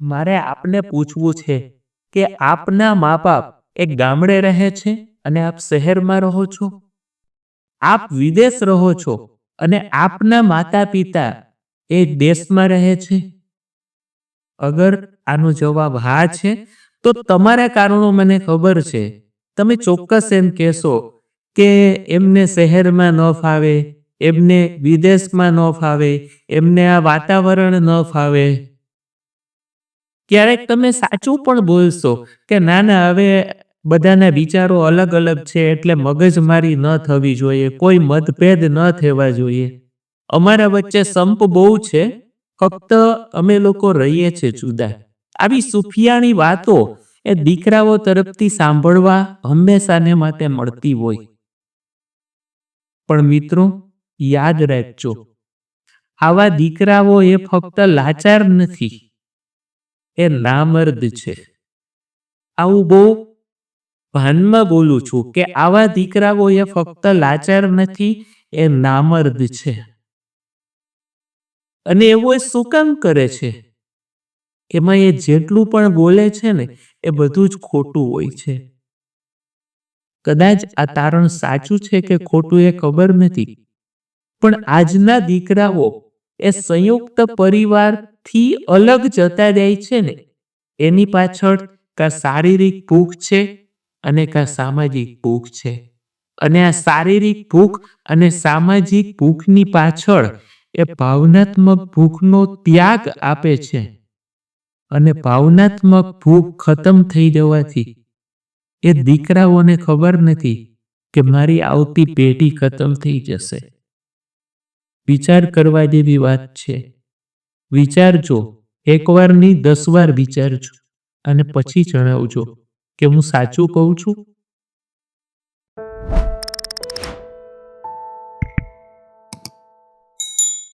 મારે આપને પૂછવું છે કે આપના મા બાપ એક ગામડે રહે છે અને આપ શહેરમાં રહો છો. આપ વિદેશ રહો છો અને આપના માતા પિતા એ દેશમાં રહે છે. અગર આનો જવાબ હા છે તો તમારા કારણો મને ખબર છે. તમે ચોક્કસ એમ કહેશો કે એમને શહેરમાં ન ફાવે, એમને વિદેશમાં ન ફાવે, એમને આ વાતાવરણ ન ફાવે. ક્યારેક તમે સાચું પણ બોલશો કે ના ના, હવે બધાના વિચારો અલગ અલગ છે એટલે મગજમારી ન થવી જોઈએ, કોઈ મતભેદ ન થવા જોઈએ. અમારા વચ્ચે સંપ બહુ છે, ફક્ત અમે લોકો રહીએ છીએ જુદા. આવી સુફિયાણી વાતો એ દીકરાઓ તરફથી સાંભળવા હંમેશાને માટે મળતી હોય. પણ મિત્રો, યાદ રાખજો, આવા દીકરાઓ એ ફક્ત લાચાર નથી, એ નામર્દ છે. આવું બહુ ભાનમાં બોલું છું કે આવા દીકરાઓ એ ફક્ત લાચાર નથી, એ નામર્દ છે. અને એવો એ શું કામ કરે છે? એમાં એ જેટલું પણ બોલે છે ને એ બધું જ ખોટું હોય છે. કદાચ આ તારણ સાચું છે કે ખોટું એ ખબર નથી, પણ આજના દીકરાઓ એ સંયુક્ત પરિવારથી અલગ જતા જાય છે ને, એની પાછળ કા શારીરિક ભૂખ છે અને કા સામાજિક ભૂખ છે. અને આ શારીરિક ભૂખ અને સામાજિક ભૂખની પાછળ એ ભાવનાત્મક ભૂખનો ત્યાગ આપે છે. અને ભાવનાત્મક ભૂખ ખતમ થઈ જવાથી એ દીકરાઓને ખબર નથી કે મારી આવતી પેઢી ખતમ થઈ જશે. વિચાર કરવા જેવી વાત છે. વિચારજો, એકવાર નહીં 10 વાર વિચારજો અને પછી જણાવજો કે હું સાચું કહું છું